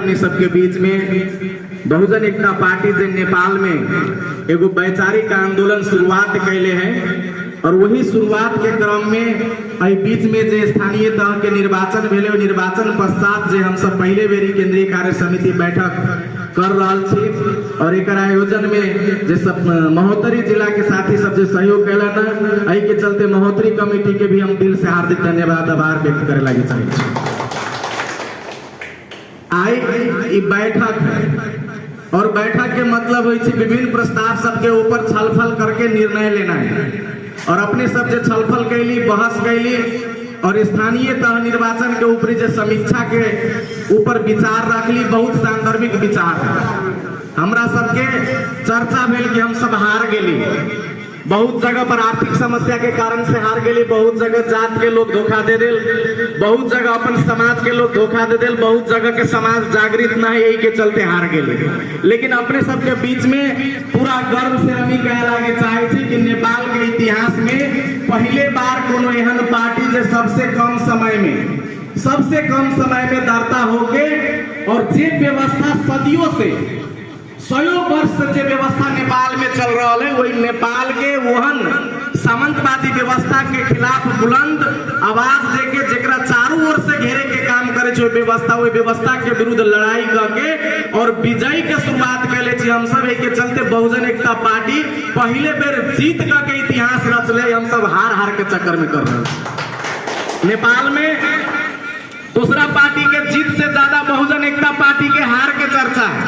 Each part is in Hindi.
हमने सबके बीच में बहुजन एकता पार्टी से नेपाल में एगो वैचारिक आंदोलन शुरुआत कैले हैं और वही शुरुआत के क्रम में बीच में जो स्थानीय तह के निर्वाचन भेले निर्वाचन पश्चात जो हम सब पहले बेरी केंद्रीय कार्य समिति बैठक कर रहा छी और एक आयोजन में जे सब महोत्तरी जिला के साथी सब जो सहयोग कैलन आई के चलते महोत्तरी कमेटी के भी हम दिल से हार्दिक धन्यवाद आभार व्यक्त करे लगे चाहिए। आई बैठक है और बैठक के मतलब हो विभिन्न प्रस्ताव सबके ऊपर छलफल करके निर्णय लेना है और अपने सब जो छलफल कैली बहस कैली और स्थानीय तह निर्वाचन के ऊपर जो समीक्षा के ऊपर विचार रखली बहुत सांदर्भिक विचार है। हमरा सबके चर्चा भेल कि हम सब हार गेली, बहुत जगह पर आर्थिक समस्या के कारण से हार गेली, बहुत जगह जात के लोग धोखा दे दिल, बहुत जगह अपन समाज के लोग धोखा दे दिल, बहुत जगह के समाज जागृत न है, यही के चलते हार गेली। लेकिन अपने सबके बीच में पूरा गर्व से हम कह लगे चाहे थी कि नेपाल के इतिहास में पहले बार कोनो एहन पार्टी जो सबसे कम समय में दरता होके और जे व्यवस्था सदियों से 100 वर्ष से व्यवस्था नेपाल में चल रहा है वही नेपाल के वहन सामंतवादी व्यवस्था के खिलाफ बुलंद आवाज देके जेकरा चारों ओर से घेरे के काम करे जो व्यवस्था के विरुद्ध लड़ाई करके और विजय के शुरुआत कैले हम सब के चलते बहुजन एकता पार्टी पहले बेर जीत के इतिहास रचले हम सब हार के चक्कर में कर रहे। नेपाल में दूसरा पार्टी के जीत से ज्यादा बहुजन एकता पार्टी के हार के चर्चा है।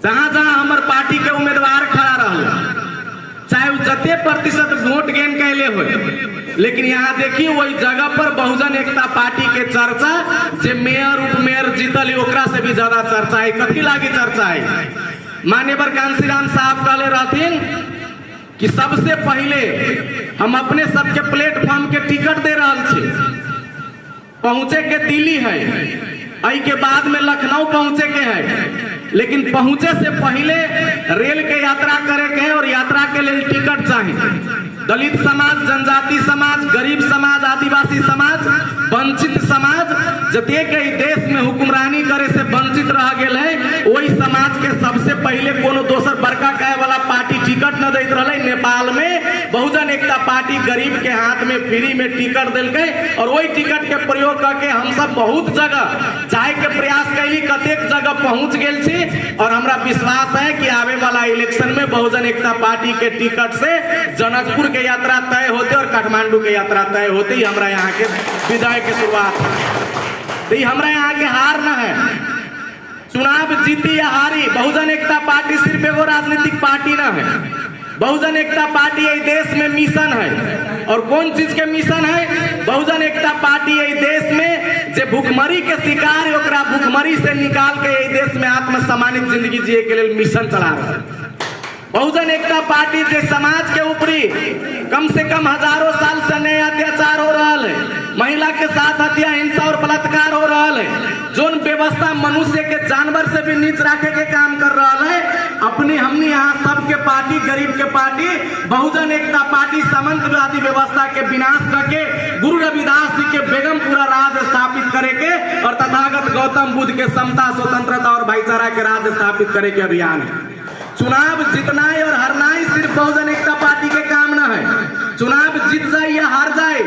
जहां हमार पार्टी के उम्मीदवार खड़ा रहा चाहे जते प्रतिशत वोट गेन कैले हो, लेकिन यहाँ देखिए वही जगह पर बहुजन एकता पार्टी के चर्चा जे मेयर उप मेयर जीतल ओकरा से भी ज्यादा चर्चा है। कथी लागी चर्चा है? मान्यवर कांशीराम साहब कहले रहथिन कि सबसे पहले हम अपने सबके प्लेटफॉर्म के टिकट दे रहा छे, पहुंचे के दिल्ली है, आई के बाद में लखनऊ पहुंचे के है, लेकिन पहुंचे से पहले रेल के यात्रा करे के है और यात्रा के लिए टिकट चाहिए। दलित समाज, जनजाति समाज, गरीब समाज, आदिवासी समाज, वंचित समाज जते के देश में हुक्मरानी करे से वंचित रह गए है वही समाज के सबसे पहले कोनो दोसर बड़का कहे वाला पार्टी टिकट न देत रहे। नेपाल में बहुजन एकता पार्टी गरीब के हाथ में फ्री में टिकट दिलके और वही टिकट के प्रयोग करके हम सब बहुत जगह जाए के प्रयास कैली, कतेक जगह पहुंच गए छी और हमरा विश्वास है कि आवे वाला इलेक्शन में बहुजन एकता पार्टी के टिकट से जनकपुर के यात्रा तय होते और काठमांडू के यात्रा तय होते ही हमरा यहाँ के विजय के शुरुआत है। हमरा यहाँ के हार न है, चुनाव जीती या हारी बहुजन एकता पार्टी सिर्फ एगो राजनीतिक पार्टी न है। बहुजन एकता पार्टी ये देश में मिशन है और कौन चीज के मिशन है? बहुजन एकता पार्टी ये देश में जे भूखमरी के शिकार है ओकरा भूखमरी से निकाल के ये देश में आत्मसम्मानित जिंदगी जिए के लिए मिशन चला रहा है। बहुजन एकता पार्टी जे समाज के ऊपरी कम से कम हजारों साल से नए अत्याचार हो रहा है, महिला के साथ हत्या, हिंसा और बलात्कार हो रहा है, जोन व्यवस्था मनुष्य के जानवर से भी नीच रखे के काम कर रहा है, अपनी हमने यहाँ सबके पार्टी गरीब के पार्टी बहुजन एकता पार्टी सामंतवादी व्यवस्था के विनाश करके गुरु रविदास जी के बेगमपुरा राज स्थापित करे के और तथागत गौतम बुद्ध के समता, स्वतंत्रता और भाईचारा के राज स्थापित करे के अभियान है। चुनाव जीतना और हारना ही सिर्फ बहुजन एकता पार्टी के काम न है। चुनाव जीत जाए या हार जाए,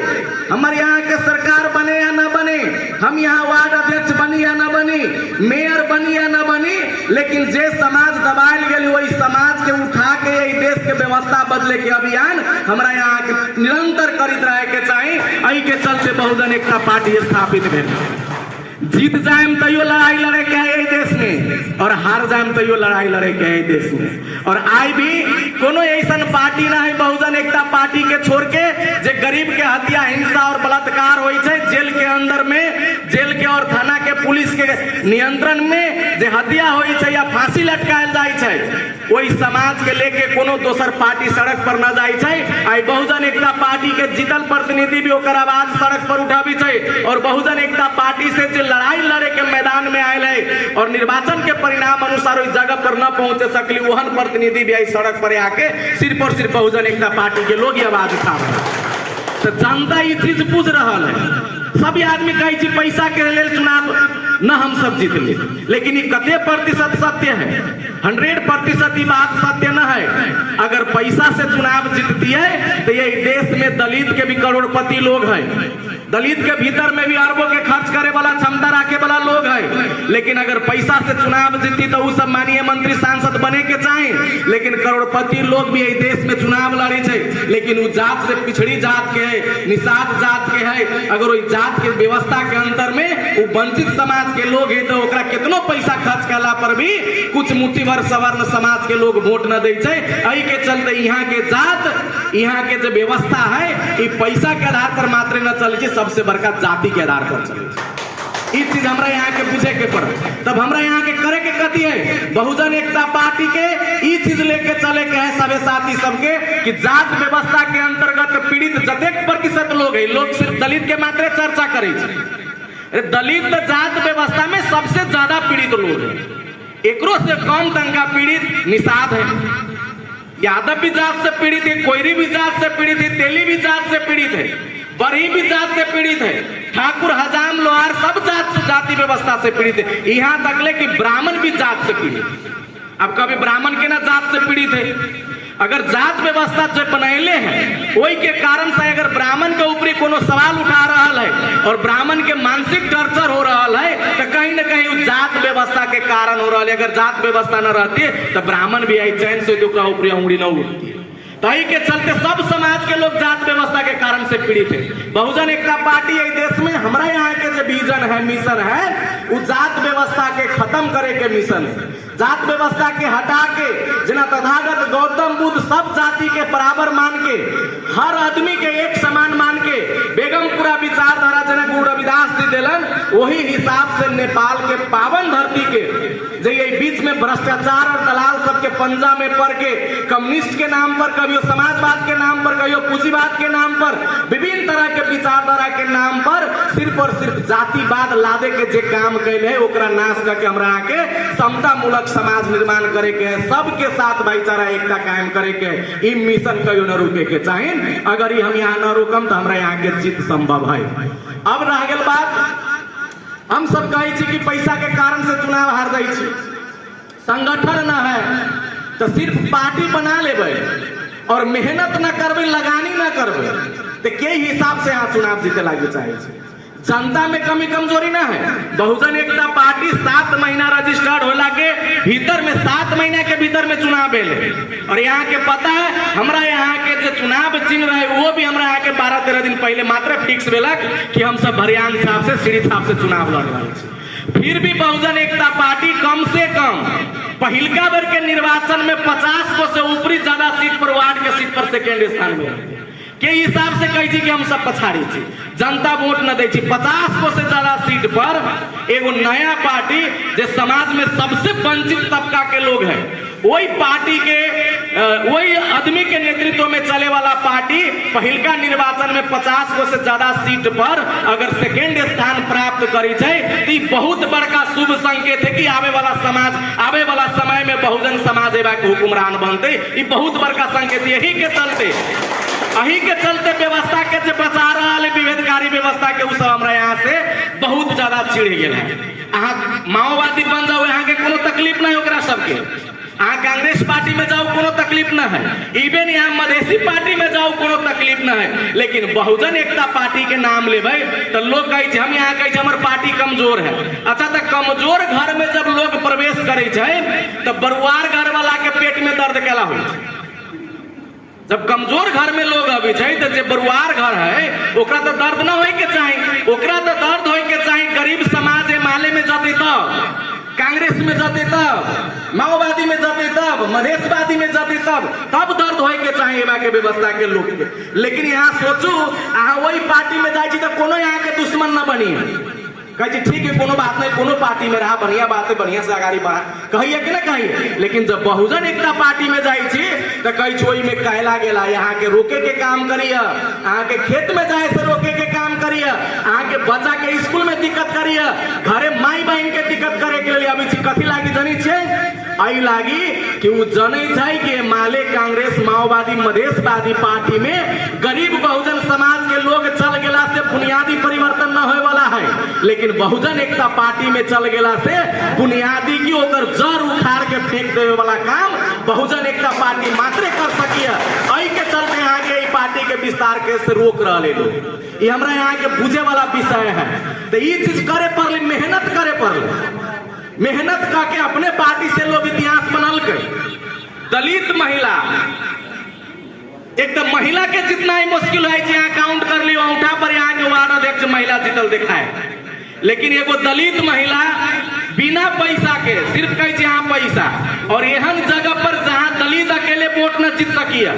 हमारे यहाँ के सरकार बने या न बने, हम यहाँ वार्ड अध्यक्ष बनी या न बनी, मेयर बनी या न बनी, लेकिन जे समाज दबायल गई वही समाज के उठा के यही देश के व्यवस्था बदले के अभियान हमारा यहाँ के निरंतर करित रहे के चाहिए। यही के चलते बहुजन एकता पार्टी स्थापित भेल। जीत जाएम तैयो लड़ाई लड़े के है देश में और हार जाएम तैयो लड़ाई लड़े के है देश में। और आई भी कोनो ऐसा पार्टी ना है बहुजन एकता पार्टी के छोड़ के जे गरीब के हत्या, हिंसा और बलात्कार होई छे, जेल के अंदर में जेल के और थाना के पुलिस के नियंत्रण में जे हत्या होई छे या फांसी लटकायल जाय छे, वही समाज के लेके कोनो दोसर पार्टी सड़क पर न जाय छे। आई बहुजन एकता पार्टी के जीतल प्रतिनिधि भी ओकर आवाज सड़क पर उठाबी छे और बहुजन एकता पार्टी से जे लड़ाई लड़े के मैदान में आयल है और निर्वाचन के परिणाम अनुसार उस जगह पर न पहुंचे सकली वहन प्रतिनिधि भी आई सड़क पर आके सिर्फ और सिर्फ बहुजन एकता पार्टी के लोग आवाज उठा रहे हैं। तो जनता ये चीज बुझ रहा है। सभी आदमी कहे पैसा के लेल चुनाव न हम सब जीत ले, लेकिन ये कते प्रतिशत सत्य है? 100% ये बात सत्य न है। अगर पैसा से चुनाव जीतती है तो ये देश में दलित के भी करोड़पति लोग हैं, दलित के भीतर में भी अरबों के खर्च करे वाला क्षमता रखे वाला लोग है। लेकिन अगर पैसा से चुनाव जीती तो वो सब माननीय मंत्री सांसद बने के चाहे, लेकिन करोड़पति लोग भी देश में चुनाव लड़े छे, लेकिन वो जात से पिछड़ी जात के है, निषाद जात के है। अगर वो जात के व्यवस्था के अंतर में वो वंचित समाज के लोग है तो ओकरा कितनो पैसा खर्च करला पर भी कुछ मुट्ठी भर सवर्ण समाज के लोग वोट न दे छे। एही के चलते यहाँ के जात, यहाँ के जो व्यवस्था है ये पैसा के आधार पर मात्र न चले, सबसे बड़का जाति के आधार पर चले। इस चीज हमरा यहाँ के पूछे के पड़े। तब हमरा यहाँ के करे के कथी है? बहुजन एकता पार्टी के ई चीज लेके चले के है सबे साथी सबके कि जात व्यवस्था के अंतर्गत पीड़ित जतेक प्रतिशत लोग है, लोग सिर्फ दलित के मात्र चर्चा करे छे। दलित जात व्यवस्था में सबसे ज्यादा पीड़ित लोग है। एकरो से कम तनका पीड़ित निषाद है, यादव भी जात से पीड़ित है, कोयरी भी जात से पीड़ित है, तेली भी जात से पीड़ित है, बरही भी जात से पीड़ित है, ठाकुर हजाम लोहार सब जात से जाति व्यवस्था से पीड़ित है। यहाँ तक ले कि ब्राह्मण भी जात से पीड़ित है। अब कभी ब्राह्मण के ना जात से पीड़ित है? अगर जात व्यवस्था जो बनैले हैं वही के कारण से अगर ब्राह्मण के ऊपर कोनो सवाल उठा रहा है और ब्राह्मण के मानसिक टॉर्चर हो रहा है तो कहीं ना कहीं जात व्यवस्था के कारण हो रहा है। अगर जात व्यवस्था न रहती तो ब्राह्मण भी आई चैन से ऊपर उंगली न उठती। ताई के चलते सब समाज के लोग जात व्यवस्था के कारण से पीड़ित है। बहुजन एकता पार्टी इस देश में हमारा यहाँ के जो विजन है, मिशन है, वो जात व्यवस्था के खत्म करे के मिशन है। जात व्यवस्था के हटा के जना तथागत गौतम बुद्ध सब जाति के बराबर मान के, हर आदमी के एक समान मान के बेगमपुरा विचारधारा जना गुरु रविदास जी दिलन, वही हिसाब से नेपाल के पावन धरती के जो ये बीच में भ्रष्टाचार और दलाल सबके पंजा में पड़ के कम्युनिस्ट के नाम पर, कभी समाजवाद के नाम पर, कभी पूंजीवाद के नाम पर, विभिन्न तरह के विचारधारा के नाम पर सिर्फ और सिर्फ जातिवाद लादे के जे काम कैले है ओकरा नाश करके हमरा के समता मूलक समाज निर्माण करे के है, सबके साथ भाईचारा एकता कायम करे के है। ई मिशन कहियो न रुके के चाहे। अगर हम यहाँ न रुकम तो हमरा यहाँ के जीत संभव है। अब रह गेल बात, हम सब कहे छी कि पैसा के कारण से चुनाव हार जाए छी, संगठन न है तो सिर्फ पार्टी बना लेबे और मेहनत न करबे, लगानी न करबे तो के हिसाब से यहाँ चुनाव जीते लागे चाहे? जनता में कमी कमजोरी ना है। बहुजन एकता पार्टी 7 महीना रजिस्टर्ड होला के भीतर में 7 महीना के भीतर में चुनाव भेले और यहाँ के पता है हमरा यहाँ के जो चुनाव चिन्ह रहे वो भी हमरा यहाँ के 12-13 दिन पहले मात्र फिक्स भेलक कि हम सब भरियान साहब से, सीढ़ी साहब से चुनाव लड़ रहे हैं। फिर भी बहुजन एकता पार्टी कम से कम पहिलका बार के निर्वाचन में 50 को से ऊपरी ज्यादा सीट पर, वार्ड के सीट पर सेकेंड स्थान में के हिसाब से कही थी कि हम सब पछाड़ी थी, जनता वोट न दे। 50 को से ज्यादा सीट पर एगो नया पार्टी जो समाज में सबसे वंचित तबका के लोग हैं, वही पार्टी के वही आदमी के नेतृत्व में चले वाला पार्टी पहिलका निर्वाचन में 50 को से ज्यादा सीट पर अगर सेकेंड स्थान प्राप्त करी है तो बहुत बड़का शुभ संकेत है कि आवे वाला समाज, आवे वाला समय में बहुजन समाज के हुक्मरान बनते। ये बहुत बड़का संकेत। यही के चलते व्यवस्था के जो बचा रहा है विभेदकारी व्यवस्था के उस हमरा यहाँ से बहुत ज्यादा चिढ़ गया है। अहाँ माओवादी बन जाओ, यहाँ के कोनो तकलीफ नहीं ओकरा सबके। अहाँ कांग्रेस पार्टी में जाओ कोनो तकलीफ न है, इवन यहाँ मधेसी पार्टी में जाओ कोनो तकलीफ न है, लेकिन बहुजन एकता पार्टी के नाम लेबै तो लोग कहे हम यहाँ कहे हमारे पार्टी कमजोर है। अच्छा तो कमजोर घर में जब लोग प्रवेश करे तो बरुआर घर वाला के पेट में दर्द केला हो? जब कमजोर घर में लोग अभी तो जो बरुआर घर है ओकरा तो दर्द न होए के चाहिए, ओकरा तो दर्द होए के चाहिए गरीब समाज माले में जाते तब, कांग्रेस में जाते तब, माओवादी में जाते तब, मधेशवादी में जाते तब दर्द होए के चाहिए के व्यवस्था के लोग के। लेकिन यहाँ सोचू अहाँ वही पार्टी में जाए तो कोनो यहाँ के दुश्मन न बनी कहे ठीक है कोनो बात नहीं, कोनो पार्टी में रहा बढ़िया बात है, बढ़िया से आगाड़ी बढ़ा कहिए कि ना कहिए। लेकिन जब बहुजन एकता पार्टी में जाए तो कही छोई में कहला गेला यहाँ के रोके के काम करिए, अहाँ के खेत में जाए से रोके के काम करिए, अहाँ के बच्चा के स्कूल में दिक्कत करिए, घरे माई बहन के दिक्कत करे के लिए अभी कथी लागी जानी छे आई लागी कि वो जने जाए कि माले कांग्रेस माओवादी मधेशवादी पार्टी में गरीब बहुजन समाज के लोग चल गेला से बुनियादी परिवर्तन न होए वाला है, लेकिन बहुजन एकता पार्टी में चल गेला से बुनियादी की ओकर जड़ उखाड़ के फेंक देवे वाला काम बहुजन एकता पार्टी मात्र कर सकिए। आई के चलते यहाँ के पार्टी के विस्तार के से रोक रहे लोग। ये हमरा यहाँ के बुझे वाला विषय है। तो ये चीज करे पड़े, मेहनत करे पड़े, मेहनत करके अपने पार्टी से लोग इतिहास बनल के। दलित महिला एक तो महिला के जितना ही मुश्किल है यहाँ काउंट कर लियो औंठा पर यहाँ के वार्ड अध्यक्ष महिला जीतल दिखाए, लेकिन एगो दलित महिला बिना पैसा के सिर्फ कहे यहाँ पैसा और एहन जगह पर जहाँ दलित अकेले वोट न जीत सकिया,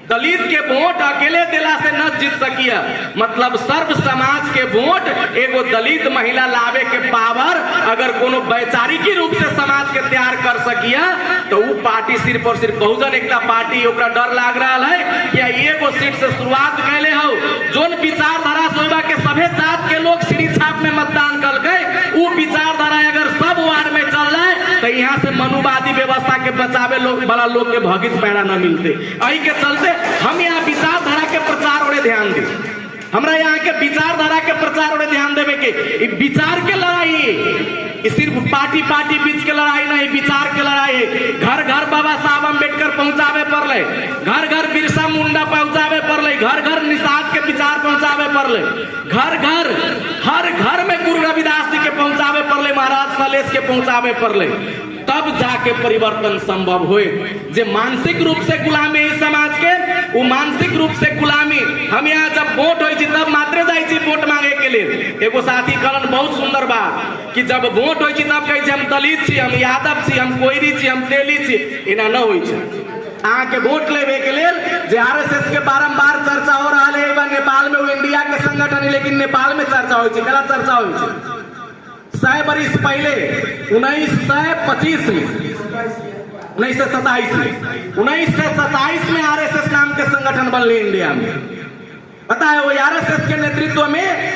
दलित के वोट अकेले दिला से न जीत सकिया, मतलब सर्व समाज के वोट एगो दलित महिला लावे के पावर अगर कोनो वैचारिकी रूप से समाज के तैयार कर सकिया तो वो पार्टी सिर्फ और सिर्फ बहुजन एकता पार्टी। ओकरा डर लाग रहा है कि एगो सीट से शुरुआत कैले हो, जोन विचारधारा सोबा के सभे जात के लोग सीढ़ी छाप में मतदान कर गए, वो विचारधारा अगर सब वार्ड में चल जाए तो यहाँ से मनुवादी व्यवस्था के बचावे लोग बड़ा लोग के भगित पैरा न मिलते। यही के चलते हम यहाँ विचारधारा के प्रचार और ध्यान दे, हमरा यहाँ के विचारधारा के प्रचार और ध्यान देवे के विचार के लड़ाई सिर्फ पार्टी पार्टी बीच के लड़ाई नहीं, विचार के लड़ाई है। घर घर बाबा साहब अम्बेडकर पहुंचावे पड़ले, घर घर बिरसा मुंडा पहुंचावे पड़ले, घर घर निषाद के विचार पहुंचावे पड़ले, घर घर हर घर में गुरु रविदास जी के पहुंचावे पड़ले, महाराज सलेश के पहुंचावे पड़ले, तब जाके परिवर्तन संभव होए। जे मानसिक रूप से गुलामी है समाज के, वो मानसिक रूप से गुलामी हम यहाँ जब वोट हो तब मात्र जाए वोट मांगे के लिए। एगो साथी कहलन बहुत सुंदर बात कि जब वोट हो तब कहे हम दलित छी, हम यादव छी, हम कोयरी छी, हम तेली छी, इना न हो आके वोट लेवे के लिए जे आरएसएस के बारंबार चर्चा हो रहा है। नेपाल में वो इंडिया के संगठन है, लेकिन नेपाल में चर्चा हो गलत चर्चा हो 100 बरिस पहले 1925 में 1927 में आरएसएस नाम के संगठन बनले इंडिया में। पता है वो आरएसएस के नेतृत्व में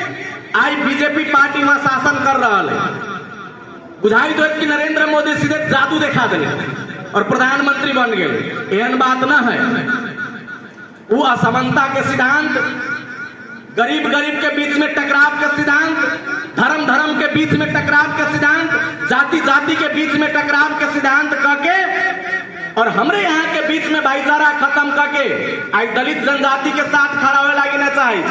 आज बीजेपी पार्टी वहां शासन कर रहा है। बुझाई तो कि नरेंद्र मोदी सीधे जादू दिखा दिले और प्रधानमंत्री बन गए, एहन बात ना है। वो असमानता के सिद्धांत, गरीब गरीब के बीच में टकराव के सिद्धांत, धर्म धर्म के बीच में टकराव के सिद्धांत, जाति जाति के बीच में टकराव के सिद्धांत करके और हमरे यहाँ के बीच में भाईचारा खत्म करके आज दलित जनजाति के साथ खड़ा हो लगी ना चाहिए,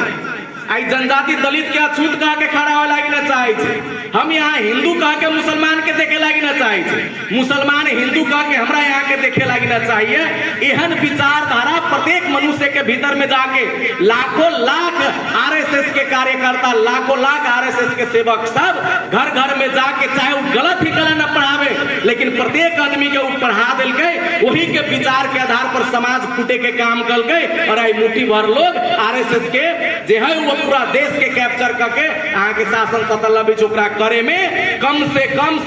आज जनजाति दलित के अछूत कह के खड़ा हो लगी ना चाहिए। हम यहाँ हिंदू कह के मुसलमान के देखे लगी ना चाहिए, मुसलमान हिंदू कह के हमरा यहाँ के देखे लगी ना चाहिए। एहन विचारधारा प्रत्येक मनुष्य के भीतर में जाके लाखों लाख आरएसएस के कार्यकर्ता, लाखों लाख आरएसएस के सेवक सब घर घर में जाके चाहे वो गलत ही गलत न पढ़ावे, लेकिन प्रत्येक आदमी के वो पढ़ा दिल गए, वही के विचार के आधार पर समाज फूटे के काम कर गए। और आई मुट्ठी भर लोग आरएसएस के जे है वो पूरा देश के कैप्चर करके यहाँ के शासन सतल्ला भी चुकरा करे में कम से कम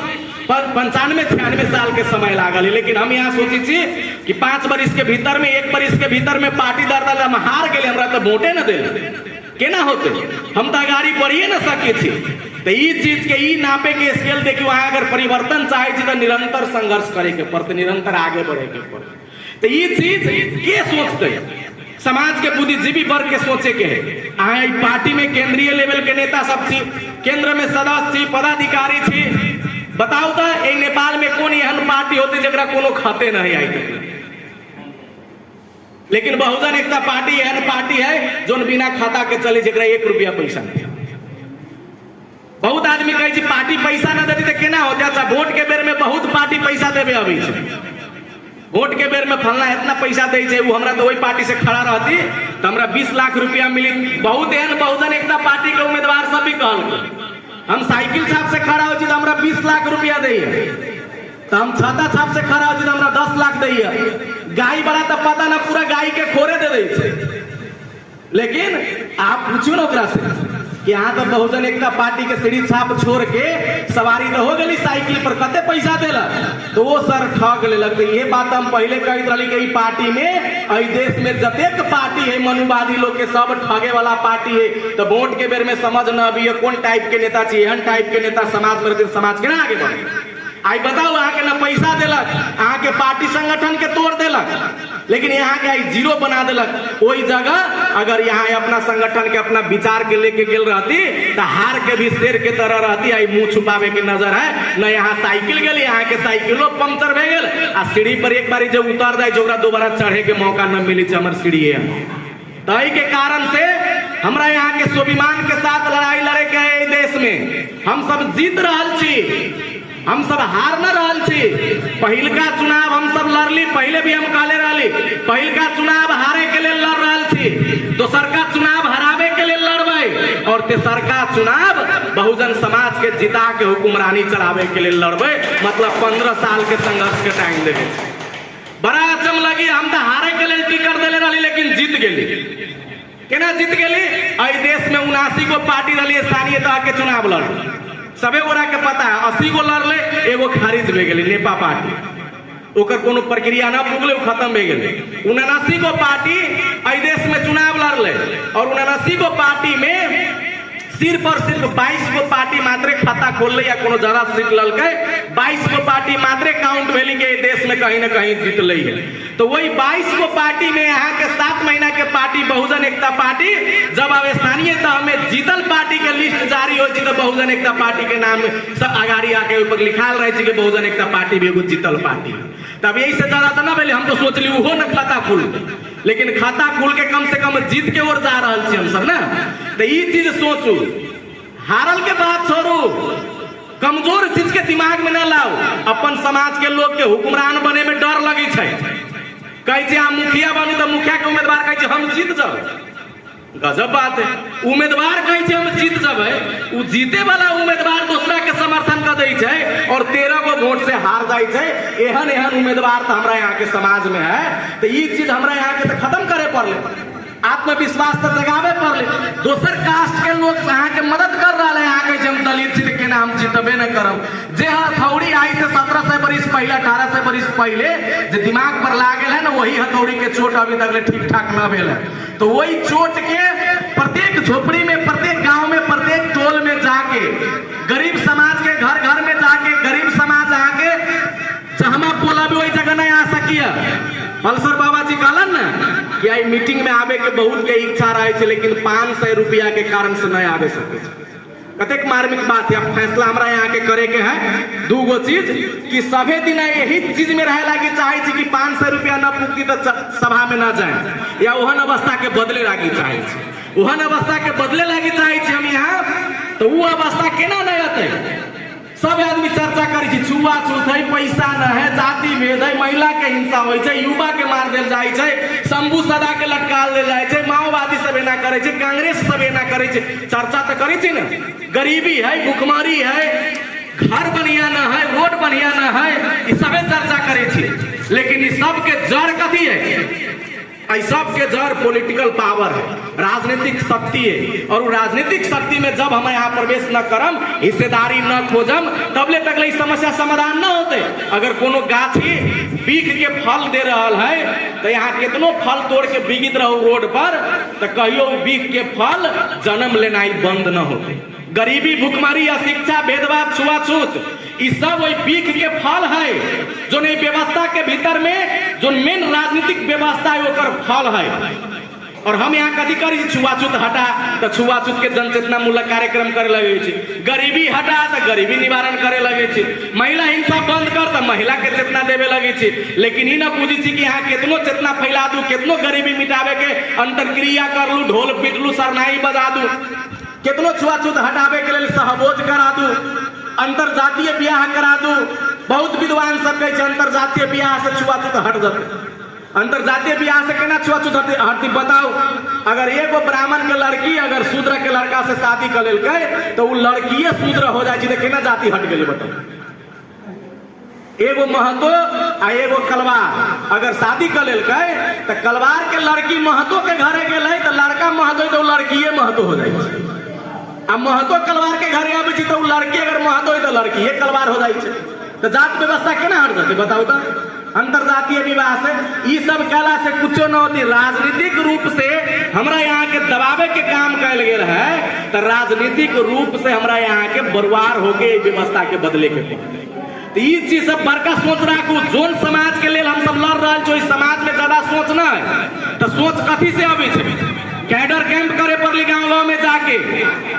95-96 साल के समय लागल है। लेकिन हम यहाँ सोची थी कि 5 बरिस के भीतर में 1 बरिस के भीतर में पार्टी दर हम हार गए, हमरा तो वोटे न दे केना होते, हम तो गाड़ी बढ़िए न सके थी। तो ये चीज के ई नापे के स्केल देखिए, वहां अगर परिवर्तन चाहे तो निरंतर संघर्ष करे के पड़ते, निरंतर आगे बढ़े के पड़ते। तो ये चीज के सोचते समाज के बुद्धिजीवी वर्ग के सोचे के है। आए पार्टी में केंद्रीय लेवल के नेता सब थी, केंद्र में सदस्य थी, पदाधिकारी थी। बताओ तो ये नेपाल में कौन एहन पार्टी होती जरा कोनो खाते नहीं आई। लेकिन बहुजन एकता पार्टी एहन पार्टी है जो बिना खाता के चले, जरा 1 रुपया पैसा नहीं। बहुत आदमी कहे पार्टी पैसा ना देती तो केना हो जाता। वोट के बेर में बहुत पार्टी पैसा देवे अभी से, वोट के बेर में फलना इतना पैसा दे छे, वो हमरा तो वही पार्टी से खड़ा रहती तो हमरा 20 लाख रुपया मिली। बहुत एहन बहुजन एकता पार्टी के उम्मीदवार सब भी कहल हम साइकिल छाप से खड़ा हो तो हमरा 20 लाख रुपया दैए, तो हम छाता छाप से खड़ा हो तो हमरा 10 लाख दैए। गाय बड़ा तो पता ना पूरा गाय के खोरे दे दे। लेकिन आप पूछो ना ओकरा से कि यहाँ तो बहुजन एकता पार्टी के सीढ़ी छाप छोड़ के सवारी तो हो गई साइकिल पर, कते पैसा देला तो वो सर ठग ले लगते। ये बात हम पहले कही रही कि पार्टी में अई देश में जतेक पार्टी है मनुवादी लोग के सब ठगे वाला पार्टी है। तो वोट के बेर में समझ न अभी कौन टाइप के नेता चाहिए, एहन टाइप के नेता समाज में समाज के ना आगे बढ़े। आई बताओ अहाँ के ना पैसा दिलक, अहाँ के पार्टी संगठन के तोड़ दिलक, लेकिन यहाँ के आई जीरो बना दिलक। वही जगह अगर यहाँ अपना संगठन के अपना विचार के लेके गेल रहती तो हार के भी शेर के तरह रहती। आई मुंह छुपावे के नजर है न, यहाँ साइकिल गई, यहाँ के साइकिलो पंक्चर भे गेल आ सीढ़ी पर एक बारी जब उतर जाए जो दोबारा चढ़े के मौका न मिली हमर सीढ़ी तई के कारण से हमरा यहाँ के स्वाभिमान के साथ लड़ाई लड़े के है देश में। हम सब जीत रहा छी, हम सब हार न रहा छी। पहिलका चुनाव हम सब लड़ली, पहले भी हम कहले रहली पहिलका चुनाव हारे के लिए लड़ रहा छी, दोसरका चुनाव हरावे के लिए लड़बे, और तेसरका चुनाव बहुजन समाज के जिता के हुकुमरानी चलावे के लिए लड़बे। मतलब 15 साल के संघर्ष के टाइम देवे। बड़ा अचम लगी, हम तो हारे के लिए टिकट दिले रही लेकिन जीत गेली। केना जीत गेली? आई देश में 79 गो पार्टी रही स्थानीय तह के चुनाव लड़, सबे गोरा के पता है 80 गो लड़ले, एगो खारिज भे गेली नेपा पार्टी, ओकर कोनो प्रक्रिया ना पुगले, खत्म भे गेले। 79 गो पार्टी आई देश में चुनाव लड़ले और 79 गो पार्टी में सिर्फ और सिर्फ 22 गो पार्टी मात्रे खाता खोल या कोनो जरा सीट ललके, 22 गो पार्टी मात्रे काउंट भेली के देश में कहीं ना कहीं जीत ली है। तो वही 22 गो पार्टी में यहाँ के 7 महीना के पार्टी बहुजन एकता पार्टी जब अब स्थानीय तह में जीतल पार्टी के लिस्ट जारी हो तो बहुजन एकता पार्टी के नाम सब आगाड़ी आके ऊपर लिखाल रहे कि बहुजन एकता पार्टी भी एगो जीतल पार्टी। तब यही से ज्यादा तो ना पहले हम तो सोचली वो ना खाता खुल, लेकिन खाता खुल के कम से कम जीत के ओर जा रहा हम सब ना। तो ये चीज सोचू, हारल के बात छोड़ू, कमजोर चीज के दिमाग में ना लाओ। अपन समाज के लोग के हुक्मरान बने में डर लगी है, कहे हम मुखिया बनी तो मुखिया के उम्मीदवार कहे हम जीत जाओ, गजब बात है। उम्मीदवार कहे हम जीत जाबे, वो जीते वाला उम्मीदवार दूसरा के समर्थन कर दे छे और 13 गो वोट से हार जाए छे। एहन एहन उम्मीदवार तो हमरा यहाँ के समाज में है। तो ये चीज हमरा यहाँ के तो खत्म करे पड़े, आत्मविश्वास तो जगावे पड़े। दोसर कास्ट के लोग यहाँ के मदद कर रहा है, यहाँ के हम दलित जीत के नाम जीतबे न करब। जे हथौड़ी आई से 1700 बरिस पहले 1800 बरिस पहले जो दिमाग पर लागल है ना, वही हथौड़ी के चोट अभी तक ठीक ठाक न भेल है। तो वही चोट के प्रत्येक झोपड़ी में, प्रत्येक गांव में, प्रत्येक टोल में जाके, गरीब समाज के घर घर में जाके, गरीब समाज आके जहाँ बोला भी वही जगह नहीं आ सकिए। पल्सर बाबा जी कहलन ना कि आई मीटिंग में आवे के बहुत के इच्छा रहे, लेकिन 500 रुपया के कारण से नहीं आवे सके। कतेक मार्मिक बात है। अब फैसला हमरा यहाँ के करे के है 2 गो चीज कि सभे दिन यही चीज में रहे लागी चाहे कि 500 रुपया न पुगती तो सभा में न जाए, या ओहन अवस्था के बदले लागी चाहे, ओहन अवस्था के बदले लागी चाहे हम यहाँ। तो वो अवस्था केना नहीं आते? सब आदमी चर्चा करे छुआछूत है, पैसा न है, जाति भेद है, महिला के हिंसा हो, युवा के मार दिल जाए, शंभू सदा के लटकाल दे जाए, माओवादी सब एना करे, कांग्रेस सब एना करे। चर्चा तो करे न, गरीबी है, भुखमरी है, घर बढ़िया न है, रोड बढ़िया न है, ये सबे चर्चा करे। लेकिन इस सब के जड़ कथी है? सब के जड़ पॉलिटिकल पावर है, राजनीतिक शक्ति है। और राजनीतिक शक्ति में जब हम यहाँ प्रवेश न करम, हिस्सेदारी न खोजम, तबले तक ले समस्या समाधान न होते। अगर कोनो गाछी बीख के फल दे रहा है तो यहाँ कितनो फल तोड़ के बिगित रहो रोड पर, तो कहियो बीख के फल जन्म लेना ही बंद न होते। गरीबी, भुखमरी, अशिक्षा, भेदभाव, छुआछूत, ये सब वही बीख के फल है जो नहीं व्यवस्था के भीतर में जो मेन राजनीतिक व्यवस्था है वो फल है। और हम यहाँ कथी करी? छुआछूत हटा तो छुआछूत के जनचेतना मूलक कार्यक्रम करे लगे, गरीबी हटा तो गरीबी निवारण करे लगे, महिला हिंसा बंद कर तो महिला के चेतना देवे लगे। लेकिन न बुझी कि यहाँ कितनो चेतना फैला दू, कितनो गरीबी मिटावे के अंतरक्रिया कर लू, ढोल पीट लू, सरनाई बजा दू, कितनो छुआछूत हटावे के लिए सहभोज करा दू, अंतरजातीय ब्याह करा दू। बहुत विद्वान सब कहे अंतरजातीय ब्याह से छुआछूत हट जाते। अंतरजातीय ब्याह से केना छुआछूत हटती बताओ? अगर एगो ब्राह्मण के लड़की अगर शूद्र के लड़का से शादी कर लेलकै तो वो लड़कीए शूद्र हो जाए, तो केना जाति हट गई बताओ? एगो महतो आ एगो कलवार अगर शादी कर लेलकै तो कलवार के लड़की महतो के घरे गेलै तो लड़का महतो तो लड़कीए महतो हो जाए। अब महतो कलवार के घरे आबे तो लड़की अगर महतो है तो लड़की ये कलवार हो जाए। तो जात व्यवस्था केना हट जाते बताओ? तो अंतरजातीय विवाह से ये सब कहला से कुछ न होती। राजनीतिक रूप से हमरा यहाँ के दबावे के काम कैल गेल है, तो राजनीतिक रूप से हमरा यहाँ के बरुआर होके व्यवस्था के बदले के। ई चीज सब बड़का सोच राखू। जोन समाज के लिए हम सब लड़ रहे जो इस समाज में ज्यादा सोच ना है तो सोच कथी से अभी छे? कैडर कैंप करे पड़ली गाँव में जाके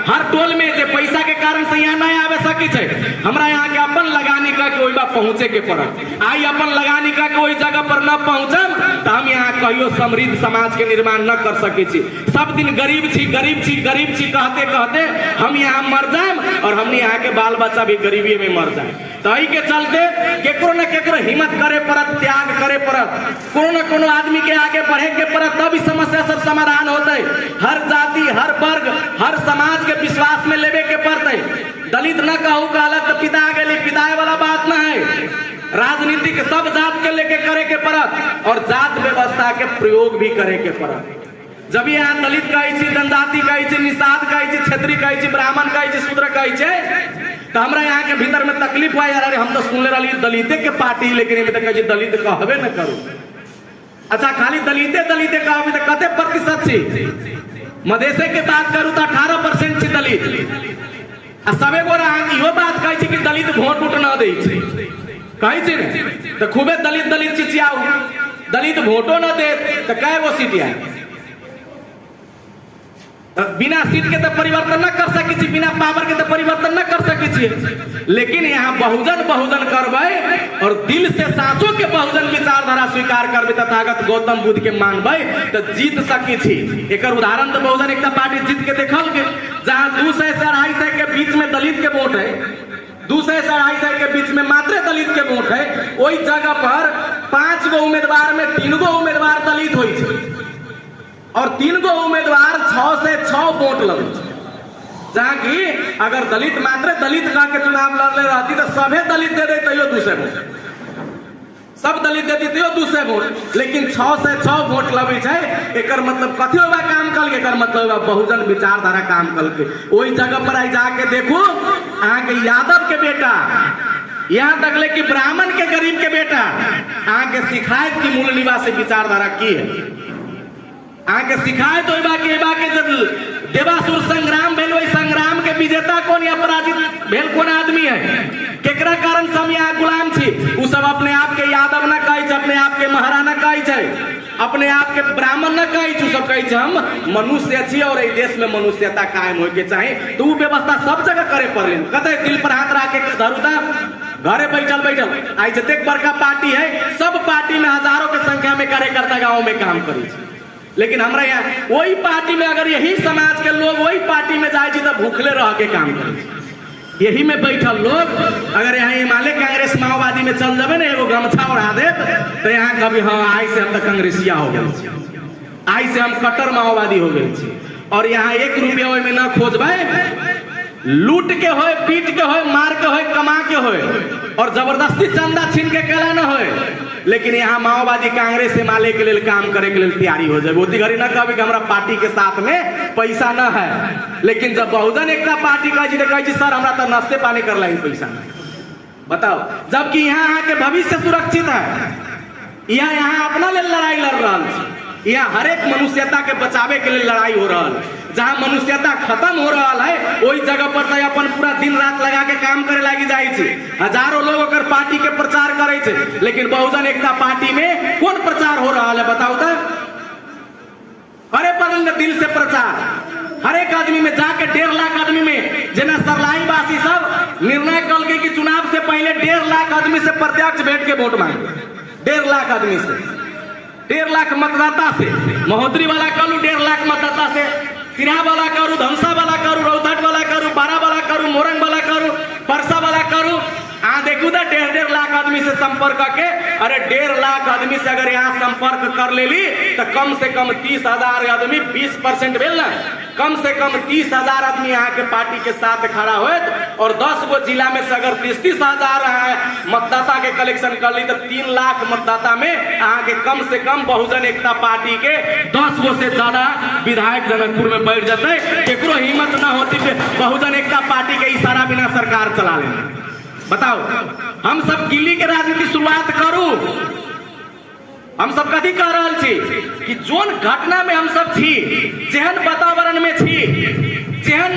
हर टोल में जे पैसा के कारण से यहाँ नहीं आवे सकी छे। हमरा यहाँ के अपन लगानी का के वही बा पहुंचे के पड़त। आई अपन लगानी का के वही जगह पर न पहुंचम तो हम यहाँ कहियो समृद्ध समाज के निर्माण न कर सके छी। सब दिन गरीब छी गरीब छी गरीब छी कहते कहते हम यहाँ मर जाए और हमने यहाँ के बाल बच्चा भी गरीबी में मर जाए। तो यही के चलते केकरो न केकरो हिम्मत करे पड़त, त्याग करे पड़त, कोनो न कोनो आदमी के आगे बढ़े के पड़त, तब इस समस्या सब समाधान होते। हर जाति हर वर्ग हर समाज के विश्वास में लेवे के पड़ते। दलित न कहू कहलक तो पिता गए, पिताए वाला बात न है। राजनीति के सब जात के लेके करे के पड़त और जात व्यवस्था के प्रयोग भी करे के पड़त। जब यहाँ दलित कहे छी, जनजाति कहे छी, निषाद कहे छी, क्षेत्रीय कहे छी, ब्राह्मण कहे छी, शूद्र कहे छी तो हमरा यहाँ के भीतर में तकलीफ हुआ यार। हम तो सुनले रही दलिते के पार्टी लेकिन कहे दलित कहबे न करू। अच्छा खाली दलिते दलिते कहबे तो कते प्रतिशत छी? मधेसे के बात करूँ तो 18% छी दलित। आ सबे गोरा इहो बात कहे छी कि दलित वोट उठ न दे कहे छी ने तो खूबे दलित दलित चिचियाऊ। दलित वोटो न दे तो कै गो सीट आए? बिना सीट के तो परिवर्तन न कर सकी छी, बिना पावर के तो परिवर्तन न कर सकी छी। लेकिन यहाँ बहुजन बहुजन करबे और दिल से साँचो के बहुजन विचारधारा स्वीकार करबे तथागत गौतम बुद्ध के मानबे तो जीत सकी छी। एक उदाहरण तो बहुजन एकता पार्टी जीत के देखल के जहाँ 200 से 250 के बीच में दलित के वोट है, 200 से 250 के बीच में मात्र दलित के वोट है। वही जगह पर 5 गो उम्मीदवार में 3 गो उम्मीदवार दलित हुई और 3 गो उम्मीदवार 6 से 6 वोट लगे। जहाँ की अगर दलित मात्र दलित का के चुनाव लड़ने रहती तो सभे दलित दे देते 200 वोट, सब दलित दे देते 200 वोट। लेकिन 6 से 6 वोट लगे छे। एकर मतलब कथी होगा काम कल के? एकर मतलब बहुजन विचारधारा काम कल के। वही जगह पर आई जाके देखो अहाँ के यादव के बेटा यहाँ तक ले कि ब्राह्मण के गरीब के बेटा अहाँ के शिकायत की मूल निवासी विचारधारा की है। आगे सिखाए तो देवासुर संग्राम भेल, वही संग्राम के विजेता कौन या पराजित भेल कौन आदमी है? केकरा कारण से हम यहाँ गुलाम छी? उ सब अपने आप के यादव न कहे छे, अपने आप के महाराणा कहे छे, अपने आप के ब्राह्मण न कहे छे। सब कहे छे हम मनुष्य छी और इस देश में मनुष्यता कायम होय के चाहे। तो वो व्यवस्था सब जगह करे पड़े। कते दिल पर हाथ रख के धरुता घरे बैठल बैठल आई जतेक बड़का पार्टी है सब पार्टी में हजारों के संख्या में कार्यकर्ता गाँव में काम करे। लेकिन हमारे यहाँ वही पार्टी में अगर यही समाज के लोग वही पार्टी में जाए तो भूखले रह के काम करे। यही में बैठल लोग अगर यहाँ हिमालय कांग्रेस माओवादी में चल जाए ना एगो गमछा उड़ा दे तो यहाँ कभी हाँ आई से हम तो कांग्रेसिया हो गए, आई से हम कट्टर माओवादी हो गए। और यहाँ 1 रुपया में न खोजबे, लूट के होए, पीट के होए, मार के होए, कमा के होए और जबरदस्ती चंदा छीन के केला न होए। लेकिन यहाँ माओवादी कांग्रेस हिमालय के लिए काम करे के लिए तैयारी हो जाए। ओती घड़ी न कभी कि हमारा पार्टी के साथ में पैसा न है। लेकिन जब बहुजन एकता पार्टी कहे सर हमारा तो नाश्ते पानी कर लाई पैसा नहीं, बताओ। जबकि यहाँ के भविष्य सुरक्षित है, यहाँ अपना ले लड़ाई लड़ रहा है, यहाँ हर एक मनुष्यता के बचावे के लिए लड़ाई हो रहा है। जहाँ मनुष्यता खत्म हो रहा है वही जगह पर तो अपन पूरा दिन रात लगा के काम करे लगी जाए छे। हजारों लोग अगर पार्टी के प्रचार करे छे, लेकिन बहुजन एकता पार्टी में कौन प्रचार हो रहा है बताओ तो? अरे बदल दिल से प्रचार हर एक आदमी में जाके 1.5 लाख आदमी में जना सरलाई वासी सब निर्णय कल के कि चुनाव से पहले 1.5 लाख आदमी से प्रत्यक्ष बैठ के वोट मांगे। 1.5 लाख आदमी से, 1.5 लाख मतदाता से, महोदरी वाला करू 1.5 लाख मतदाता से, सिरा वाला करू, धमसा वाला करू, रौतहट वाला करू, बारा वाला करू, मोरंग वाला करू, परसा वाला करू। देखू तो 1.5 लाख आदमी से संपर्क करके, अरे 1.5 लाख आदमी से अगर यहाँ संपर्क कर लेली तो कम से कम 30,000 आदमी 20% भेल ना, कम से कम 30,000 आदमी यहाँ के पार्टी के साथ खड़ा हो और 10 गो जिला में से अगर 30,000 मतदाता के कलेक्शन कर ली तो 3 लाख मतदाता में यहाँ के कम से कम बहुजन एकता पार्टी के 10 गो से ज्यादा विधायक जनकपुर में बैठ जाते। केकरो हिम्मत न होती बहुजन एकता पार्टी के इशारा बिना सरकार चला लेना। बताओ हम सब गिल्ली के राजनीति शुरुआत करू। हम सब कथी कह रहा छी कि जोन घटना में हम सब छी, जेहन वातावरण में छी, जेहन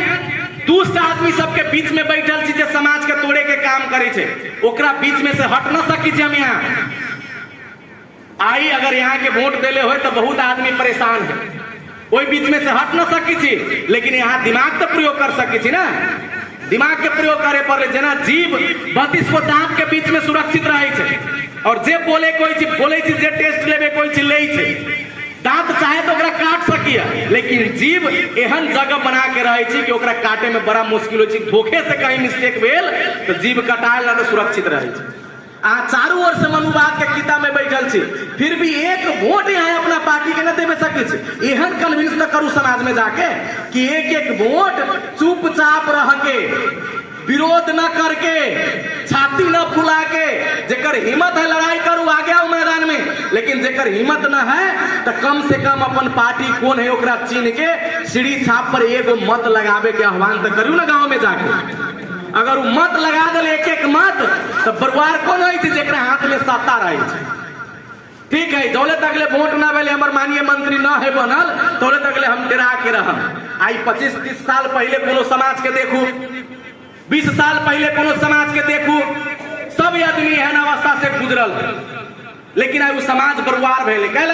दुष्ट आदमी सबके बीच में बैठल छी जे समाज के तोड़े के काम करे छे, ओकरा बीच में से हट न सकी छे। हम यहाँ आई अगर यहाँ के वोट देले हो तो बहुत आदमी परेशान है, कोई बीच में से हट न सकी छी, लेकिन यहाँ दिमाग तो प्रयोग कर सकी छी ना। दिमाग के प्रयोग करे पर जना जीव 32 को दांत के बीच में सुरक्षित रहे छे, और जे बोले कोई चीज बोले छी, जे टेस्ट लेबे कोई चीज ले छे, दांत चाहे तो ओकरा काट सकिया, लेकिन जीव एहन जगह बना के रहे छी कि ओकरा काटे में बड़ा मुश्किल हो छी। धोखे से कहीं मिस्टेक भेल तो जीव कटाएल ना तो सुरक्षित रहे छी। चारों ओर से मनुवाद के किता में बैठल छी, फिर भी एक वोट यहाँ अपना पार्टी के न देवे सके छी। एहन कन्विंस न करू समाज में जाके कि एक एक वोट चुपचाप रह के, विरोध न करके, छाती न फुला के, जेकर हिम्मत है लड़ाई करू, आ गया मैदान में, लेकिन जेकर हिम्मत न है तो कम से कम अपन पार्टी कौन है ओकरा चिन्ह के सीढ़ी छाप पर एगो मत लगावे के आह्वान तो करू ना गांव में जाके। अगर वो मत लगा दे एक एक मत तो बरुआर कौन है जेकरा हाथ में सत्ता रहे छे। ठीक है, दौलत तकले वोट ना भेले, हमर माननीय मंत्री न है बनल, दौलत तकले हम डरा के रहम। आई 25-30 साल पहले कोनो समाज के देखू, 20 साल पहले कोनो समाज के देखू, सब आदमी एहन अवस्था से गुजरल, लेकिन आई वो समाज बरुआर भेले।